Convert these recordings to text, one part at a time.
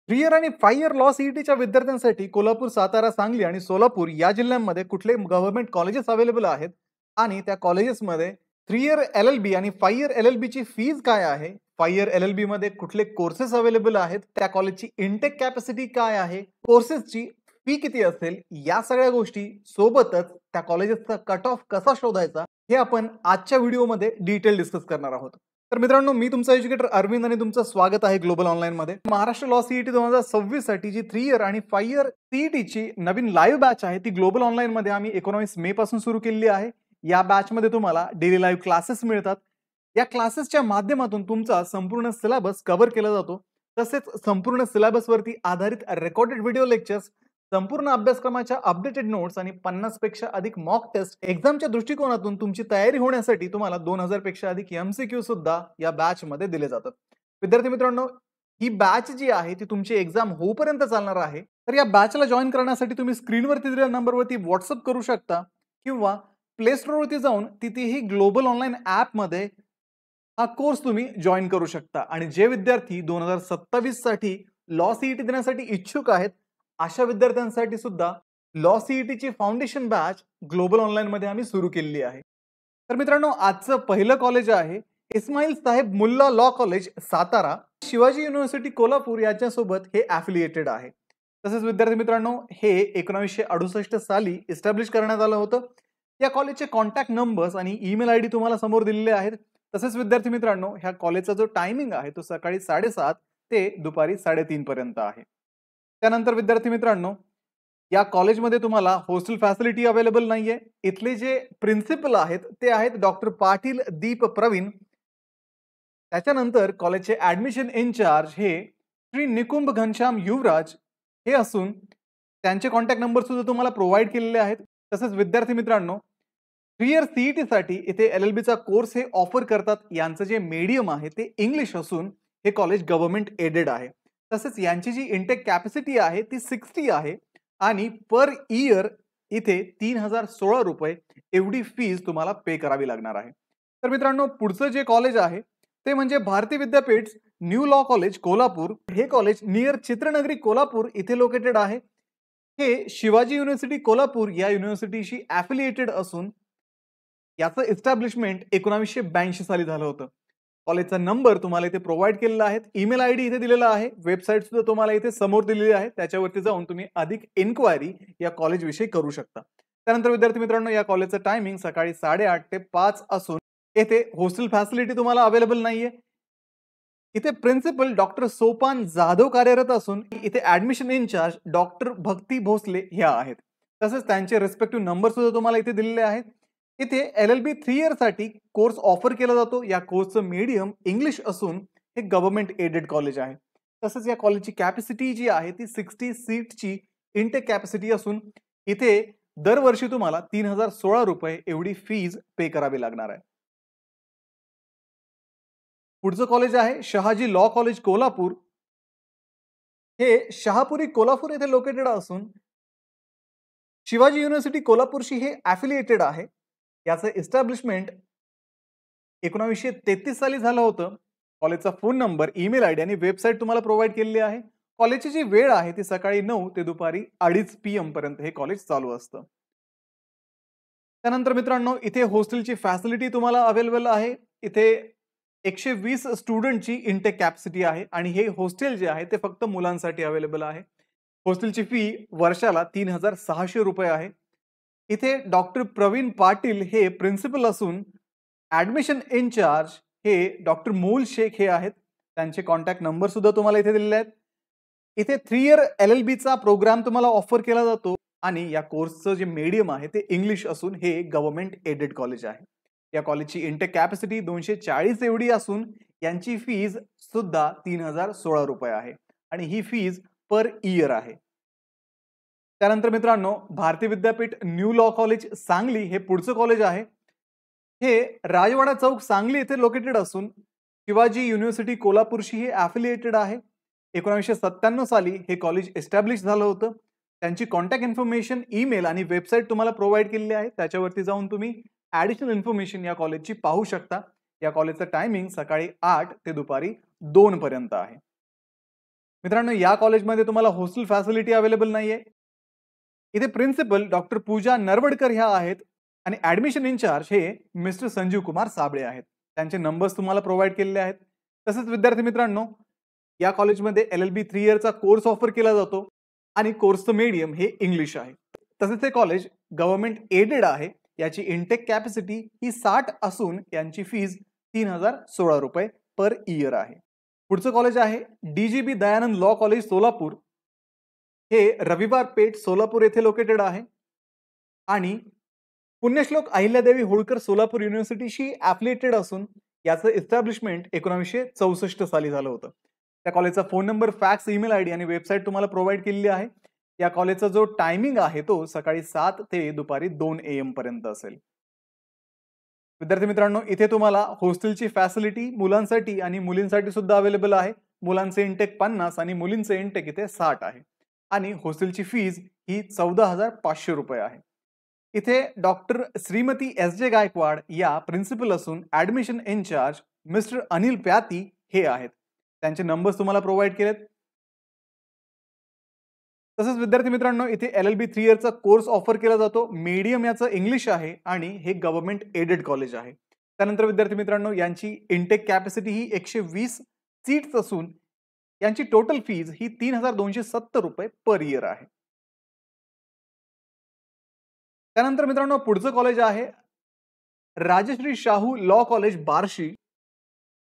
3 year आणि 5 year law सीईटीच्या विद्यार्थ्यांसाठी कोल्हापूर, सातारा, सांगली आणि सोलापूर या जिल्ह्यांमध्ये कुठले गव्हर्नमेंट कॉलेजेस अवेलेबल आहेत आणि त्या कॉलेजेसमध्ये 3 इयर एल-एल-बी आणि 5 इयर एल-एल-बीची फीज काय आहे? 5 इयर एल-एल-बी मध्ये कुठले कोर्सेस अवेलेबल आहेत? त्या कॉलेजची इनटेक कॅपॅसिटी काय आहे? कोर्सेसची फी किती असेल? या सगळ्या गोष्टी सोबतच त्या कॉलेजेसचा कट ऑफ कसा शोधायचा हे आपण आजच्या व्हिडिओमध्ये डिटेल डिस्कस करणार आहोत. तर मित्रांनो, मी तुमचा एज्युकेटर अरविंद आणि तुमचं स्वागत आहे ग्लोबल ऑनलाईन मध्ये. महाराष्ट्र लॉ सीईटी 2026 साठी जी 3 इयर आणि 5 इयर सीईटीची नवीन लाईव्ह बॅच आहे ती ग्लोबल ऑनलाईन मध्ये आम्ही 19 मे पासून सुरू केलेली आहे. या बॅच मध्ये तुम्हाला डेली लाईव्ह क्लासेस मिळतात. या क्लासेसच्या माध्यमातून तुमचा संपूर्ण सिलेबस कव्हर केला जातो. तसेच संपूर्ण सिलेबस वरती आधारित रेकॉर्डेड व्हिडिओ लेक्चर्स, संपूर्ण अभ्यासक्रमाच्या अपडेटेड नोट्स आणि 50 पेक्षा अधिक मॉक टेस्ट एक्झामच्या दृष्टिकोनातून तुमची तयारी होण्यासाठी तुम्हाला 2000 पेक्षा अधिक एमसीक्यू सुद्धा या बॅच मध्ये दिले जातात. विद्यार्थी मित्रांनो, ही बॅच जी आहे ती तुमची एक्झाम होईपर्यंत चालणार आहे. तर या बॅचला जॉईन करण्यासाठी तुम्ही स्क्रीनवरती दिलेल्या नंबरवरती व्हॉट्सअप करू शकता किंवा प्ले स्टोअरवरती जाऊन तिथेही ग्लोबल ऑनलाईन ऍप मध्ये हा कोर्स तुम्ही जॉईन करू शकता. आणि जे विद्यार्थी 2027 साठी लॉ सीईटी देण्यासाठी इच्छुक आहेत अशा विद्यार्थ्यांसाठी सुद्धा लॉ सीईटीची फाउंडेशन बॅच ग्लोबल ऑनलाईन मध्ये आम्ही सुरू केलेली आहे. तर मित्रांनो, आजचं पहिलं कॉलेज आहे Ismail Saheb Mulla law college Satara. Shivaji university Kolhapur याच्यासोबत हे ॲफिलिएटेड आहे. तसेच विद्यार्थी मित्रांनो, हे 1968 साली इस्टॅब्लिश करण्यात आलं होतं. या कॉलेजचे कॉन्टॅक्ट नंबर्स आणि ईमेल आयडी तुम्हाला समोर दिलेले आहेत. तसेच विद्यार्थी मित्रांनो, ह्या कॉलेजचा जो टायमिंग आहे तो सकाळी 7:30 ते दुपारी 3:30 पर्यंत आहे. त्यानंतर विद्यार्थी मित्रांनो, या कॉलेजमध्ये तुम्हाला हॉस्टेल फॅसिलिटी अवेलेबल नाहीये. इथले जे प्रिन्सिपल आहेत ते आहेत डॉक्टर पाटील दीप प्रवीण. त्याच्यानंतर कॉलेजचे ऍडमिशन इन्चार्ज हे श्री निकुंभ घनश्याम युवराज हे असून त्यांचे कॉन्टॅक्ट नंबर सुद्धा तुम्हाला प्रोव्हाइड केलेले आहेत. तसेच विद्यार्थी मित्रांनो, 3 इयर सीईटी साठी इथे एल-एल-बीचा कोर्स हे ऑफर करतात. यांचं जे मीडियम आहे ते इंग्लिश असून हे कॉलेज गव्हर्नमेंट एडेड आहे. तसेच यांची जी इनटेक कॅपॅसिटी आहे ती 60 आहे आणि पर इयर इथे 3016 रुपये एवढी फीज तुम्हाला पे करावी लागणार आहे. तर मित्रांनो, पुढचं जे कॉलेज आहे ते म्हणजे Bharati Vidyapeeth new law college Kolhapur. हे कॉलेज नियर चित्रनगरी कोल्हापूर इथे लोकेटेड आहे. हे शिवाजी युनिव्हर्सिटी कोल्हापूर या युनिव्हर्सिटीशी ॲफिलिएटेड असून याचं एस्टॅब्लिशमेंट 1982 साली झालं होतं. कॉलेजचा नंबर तुम्हाला इथे प्रोव्हाइड केलेला आहे. ईमेल आयडी इथे दिलेला आहे. वेबसाईट सुद्धा तुम्हाला इथे समोर दिलेली आहे. त्याच्यावरती जाऊन तुम्ही अधिक इन्क्वायरी या कॉलेज विषयी करू शकता. त्यानंतर विद्यार्थी मित्रांनो, या कॉलेजचं टायमिंग सकाळी 8:30 ते 5 असून येथे हॉस्टेल फॅसिलिटी तुम्हाला अवेलेबल नाहीये. इथे प्रिन्सिपल डॉक्टर सोपान जाधव कार्यरत असून इथे ऍडमिशन इन्चार्ज डॉक्टर भक्ती भोसले ह्या आहेत. तसेच त्यांचे रिस्पेक्टिव्ह नंबर सुद्धा तुम्हाला इथे दिलेले आहेत. इथे एल-एल-बी 3 इयर साठी कोर्स ऑफर केला जातो. या कोर्सचं मीडियम इंग्लिश असून हे गव्हर्नमेंट एडेड कॉलेज आहे. तसंच या कॉलेजची कॅपॅसिटी जी आहे ती 60 सीटची इनटेक कॅपॅसिटी असून इथे दरवर्षी तुम्हाला 3016 रुपये एवढी फीज पे करावी लागणार आहे. पुढचं कॉलेज आहे शहाजी लॉ कॉलेज कोल्हापूर. हे शहापुरी कोल्हापूर येथे लोकेटेड असून शिवाजी युनिव्हर्सिटी कोल्हापूरशी हे ॲफिलिएटेड आहे. याचं एस्टॅब्लिशमेंट 1933 साली झालं होतं. कॉलेजचा फोन नंबर, ईमेल आयडी आणि वेबसाईट तुम्हाला प्रोव्हाइड केलेली आहे. कॉलेजची जी वेळ आहे ती सकाळी 9 ते दुपारी 2:30 PM पर्यंत हे कॉलेज चालू असतं. त्यानंतर मित्रांनो, इथे हॉस्टेलची फॅसिलिटी तुम्हाला अवेलेबल आहे. इथे 120 स्टुडंटची इनटेक कॅपॅसिटी आहे आणि हे हॉस्टेल जे आहे ते फक्त मुलांसाठी अवेलेबल आहे. हॉस्टेलची फी वर्षाला 3600 रुपये आहे. इथे डॉक्टर प्रवीण पाटील हे प्रिन्सिपल असून ऍडमिशन इन्चार्ज हे डॉक्टर मूल शेख हे आहेत. त्यांचे कॉन्टॅक्ट नंबर सुद्धा तुम्हाला इथे दिलेले आहेत. इथे 3 इयर एल-एल-बीचा प्रोग्राम तुम्हाला ऑफर केला जातो आणि या कोर्सचं जे मीडियम आहे ते इंग्लिश असून हे गव्हर्नमेंट एडेड कॉलेज आहे. या कॉलेजची इनटेक कॅपॅसिटी 240 एवढी असून यांची फीज सुद्धा 3016 रुपये आहे आणि ही फीज पर इयर आहे. त्यानंतर मित्रांनो, Bharati Vidyapeeth new law college Sangli हे पुढचं कॉलेज आहे. हे राजवाडा चौक सांगली येथे लोकेटेड असून शिवाजी युनिव्हर्सिटी कोल्हापूरशी हे ॲफिलिएटेड आहे. 1997 साली हे कॉलेज एस्टॅब्लिश झालं होतं. त्यांची कॉन्टॅक्ट इन्फॉर्मेशन, ईमेल आणि वेबसाईट तुम्हाला प्रोव्हाइड केलेली आहे. त्याच्यावरती जाऊन तुम्ही ॲडिशनल इन्फॉर्मेशन या कॉलेजची पाहू शकता. या कॉलेजचं टायमिंग सकाळी 8 ते दुपारी 2 पर्यंत आहे. मित्रांनो, या कॉलेजमध्ये तुम्हाला हॉस्टेल फॅसिलिटी अवेलेबल नाहीये. इथे प्रिन्सिपल डॉक्टर पूजा नरवडकर ह्या आहेत आणि ऍडमिशन इन्चार्ज हे मिस्टर संजीव कुमार साबळे आहेत. त्यांचे नंबर्स तुम्हाला प्रोव्हाइड केलेले आहेत. तसेच विद्यार्थी मित्रांनो, या कॉलेजमध्ये LLB 3 इयरचा कोर्स ऑफर केला जातो आणि कोर्सचं मीडियम हे इंग्लिश आहे. तसेच हे कॉलेज गव्हर्नमेंट एडेड आहे. याची इनटेक कॅपॅसिटी ही 60 असून यांची फीज 3016 रुपये पर इयर आहे. पुढचं कॉलेज आहे DGB Dayanand law college Solapur. हे रविवार पेठ सोलापूर येथे लोकेटेड आहे आणि पुण्यश्लोक अहिल्यादेवी होळकर सोलापूर युनिव्हर्सिटीशी ॲफिलिएटेड असून याचं एस्टॅब्लिशमेंट 1964 साली झालं होतं. त्या कॉलेजचा phone number, fax, email ID आणि वेबसाईट तुम्हाला प्रोव्हाइड केलेली आहे. या कॉलेजचा जो टायमिंग आहे तो सकाळी 7 ते दुपारी 2 AM पर्यंत असेल. विद्यार्थी मित्रांनो, इथे तुम्हाला हॉस्टेलची फॅसिलिटी मुलांसाठी आणि मुलींसाठी सुद्धा अवेलेबल आहे. मुलांचे इंटेक 50 आणि मुलींचे इंटेक इथे 60 आहे आणि हॉस्टेलची फीज ही 14,500 रुपये आहे. इथे डॉक्टर श्रीमती SJ गायकवाड या प्रिन्सिपल असून ऍडमिशन इन्चार्ज मिस्टर अनिल प्याती हे आहेत. त्यांचे नंबर्स तुम्हाला प्रोव्हाइड केलेत. तसंच विद्यार्थी मित्रांनो, इथे LLB 3 इयरचा कोर्स ऑफर केला जातो. मीडियम याचं इंग्लिश आहे आणि हे गव्हर्नमेंट एडेड कॉलेज आहे. त्यानंतर विद्यार्थी मित्रांनो, यांची इनटेक कॅपॅसिटी ही 120 सीट्स असून यांची टोटल फीज ही 3270 रुपये पर इयर आहे. त्यानंतर मित्रांनो, पुढचं कॉलेज आहे Rajshri Shahu law college Barshi.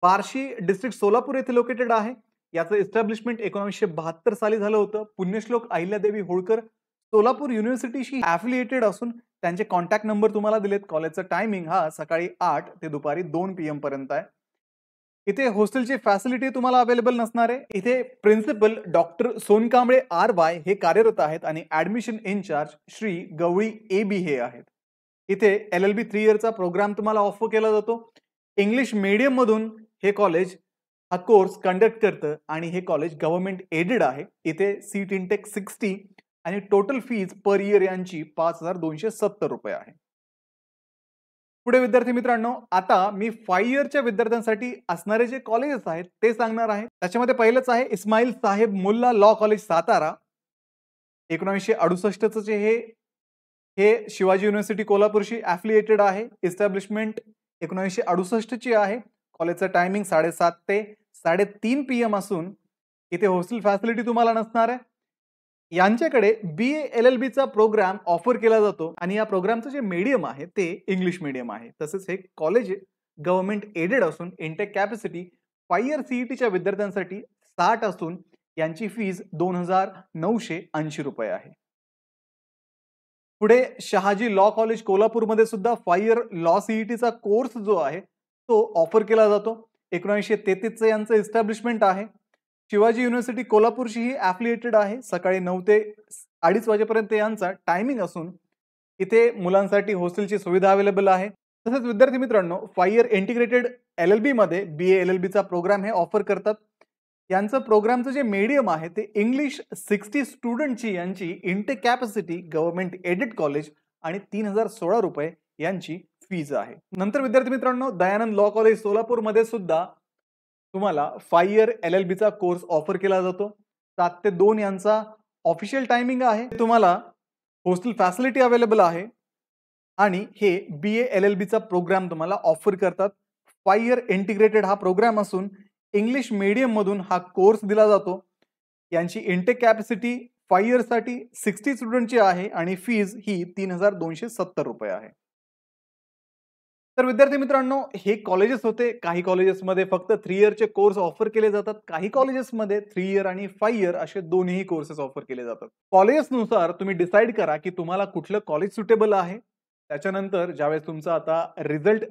Barshi district Solapur येथे लोकेटेड आहे. याचं एस्टॅब्लिशमेंट 1972 साली झालं होतं. पुण्यश्लोक अहिल्यादेवी होळकर सोलापूर युनिव्हर्सिटीशी ॲफिलिएटेड असून त्यांचे कॉन्टॅक्ट नंबर तुम्हाला दिलेत. कॉलेजचा टायमिंग हा सकाळी 8 ते दुपारी 2 PM पर्यंत आहे. इथे हॉस्टेलची फॅसिलिटी तुम्हाला अवेलेबल नसणार आहे. इथे प्रिन्सिपल डॉक्टर सोनकांबळे RY हे कार्यरत आहेत आणि ऍडमिशन इन्चार्ज श्री गवळी AB हे आहेत. इथे LLB 3 इयरचा प्रोग्राम तुम्हाला ऑफर केला जातो. इंग्लिश मीडियम मधून हे कॉलेज हा कोर्स कंडक्ट करतं आणि हे कॉलेज गव्हर्नमेंट एडेड आहे. इथे सीट इंटेक 60 आणि टोटल फीज पर इयर यांची 5270 रुपये आहे. पुढे विद्यार्थी मित्रांनो, आता मी 5 इयरच्या विद्यार्थ्यांसाठी असणारे जे कॉलेजेस आहेत ते सांगणार आहे. त्याच्यामध्ये पहिलंच आहे इस्माईल साहेब मुल्ला लॉ कॉलेज सातारा. 1968 चे हे शिवाजी युनिव्हर्सिटी कोल्हापूरशी ॲफिलिएटेड आहे. एस्टॅब्लिशमेंट 1968 ची आहे. कॉलेजचा टायमिंग 7:30 ते 3:30 PM असून इथे हॉस्टेल फॅसिलिटी तुम्हाला नसणार आहे. यांच्याकडे BA LLB चा प्रोग्राम ऑफर केला जातो आणि या प्रोग्रामचं जे मीडियम आहे ते इंग्लिश मीडियम आहे. तसेच हे कॉलेज गव्हर्नमेंट एडेड असून इंटेक कॅपॅसिटी 5 इयर CETच्या विद्यार्थ्यांसाठी 60 असून यांची फीज 2980 रुपये आहे. पुढे शहाजी लॉ कॉलेज कोल्हापूरमध्ये सुद्धा 5 इयर लॉ CETचा कोर्स जो आहे तो ऑफर केला जातो. 1933 यांचं एस्टॅब्लिशमेंट आहे. शिवाजी युनिव्हर्सिटी कोल्हापूरशी ही ॲफिलिएटेड आहे. सकाळी 9 ते 2:30 वाजेपर्यंत यांचा टायमिंग असून इथे मुलांसाठी हॉस्टेलची सुविधा अवेलेबल आहे. तसेच विद्यार्थी मित्रांनो, 5 इयर इंटिग्रेटेड LLB मध्ये BA LLB चा प्रोग्राम हे ऑफर करतात. यांचं प्रोग्रामचं जे मीडियम आहे ते इंग्लिश 60 स्टुडंटची यांची intake capacity government aided college आणि 3016 रुपये यांची फीज आहे. नंतर विद्यार्थी मित्रांनो, दयानंद लॉ कॉलेज सोलापूर मध्ये सुद्धा तुम्हाला 5 इयर LLB चा कोर्स ऑफर केला जातो. 7 ते 2 यांचा ऑफिशियल टायमिंग आहे. तुम्हाला हॉस्टेल फॅसिलिटी अवेलेबल आहे आणि हे BA LLB चा प्रोग्राम तुम्हाला ऑफर करतात. 5 इयर इंटिग्रेटेड हा प्रोग्राम असून इंग्लिश मीडियम मधून हा कोर्स दिला जातो. यांची इंटेक कॅपॅसिटी 5 इयर साठी 60 स्टुडंटची आहे आणि फीज ही 3270 रुपये आहे. तर विद्यार्थी मित्रांनो, हे कॉलेजेस होते. काही कॉलेजेसमध्ये फक्त 3 इयरचे कोर्स ऑफर केले जातात. काही कॉलेजेसमध्ये 3 इयर आणि 5 इयर असे दोन्ही कोर्सेस ऑफर केले जातात. कॉलेजेसनुसार तुम्ही डिसाईड करा की तुम्हाला कुठलं कॉलेज सुटेबल आहे. त्याच्यानंतर ज्यावेळेस तुमचा आता रिझल्ट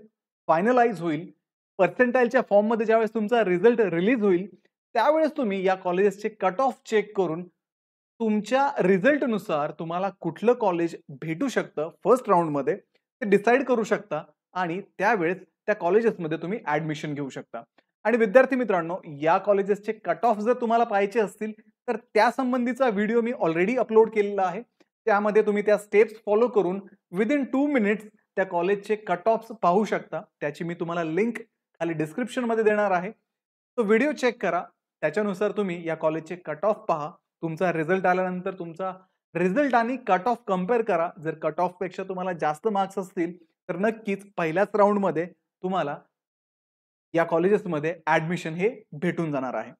फायनलाइज होईल, पर्सेंटाईलच्या फॉर्ममध्ये ज्यावेळेस तुमचा रिझल्ट रिलीज होईल, त्यावेळेस तुम्ही या कॉलेजेसचे कट ऑफ चेक करून तुमच्या रिझल्टनुसार तुम्हाला कुठलं कॉलेज भेटू शकतं फर्स्ट राऊंडमध्ये ते डिसाईड करू शकता आणि त्यावेळेस त्या कॉलेजेसमध्ये तुम्ही ऍडमिशन घेऊ शकता. आणि विद्यार्थी मित्रांनो, या कॉलेजेसचे कट ऑफ जर तुम्हाला पाहायचे असतील तर त्या संबंधीचा व्हिडिओ मी ऑलरेडी अपलोड केलेला आहे. त्यामध्ये तुम्ही त्या स्टेप्स फॉलो करून विदिन 2 मिनिट्स त्या कॉलेजचे कट ऑफ्स पाहू शकता. त्याची मी तुम्हाला लिंक खाली डिस्क्रिप्शन मध्ये देणार आहे. तो व्हिडिओ चेक करा त्याच्यानुसार तुम्ही या कॉलेजचे कट ऑफ पहा. तुमचा रिझल्ट आल्यानंतर तुमचा रिझल्ट आणि कट ऑफ कंपेअर करा. जर कट ऑफ पेक्षा तुम्हाला जास्त मार्क्स असतील तर नक्कीच पहिल्याच राउंडमध्ये तुम्हाला या कॉलेजेसमध्ये ॲडमिशन हे भेटून जाणार आहे.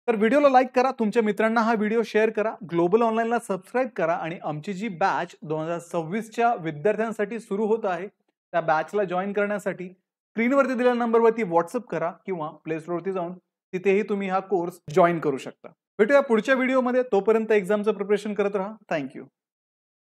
तर व्हिडिओला लाईक करा, तुमच्या मित्रांना हा व्हिडिओ शेअर करा, ग्लोबल ऑनलाईनला सबस्क्राईब करा आणि आमची जी बॅच 2026च्या विद्यार्थ्यांसाठी सुरू होत आहे, त्या बॅचला जॉइन करण्यासाठी स्क्रीनवरती दिलेल्या नंबरवरती व्हॉट्सअप करा किंवा प्ले स्टोअरवरती जाऊन तिथेही तुम्ही हा कोर्स जॉइन करू शकता. भेटूया पुढच्या व्हिडिओमध्ये. तोपर्यंत एक्झामचं प्रिपरेशन करत राहा. Thank you.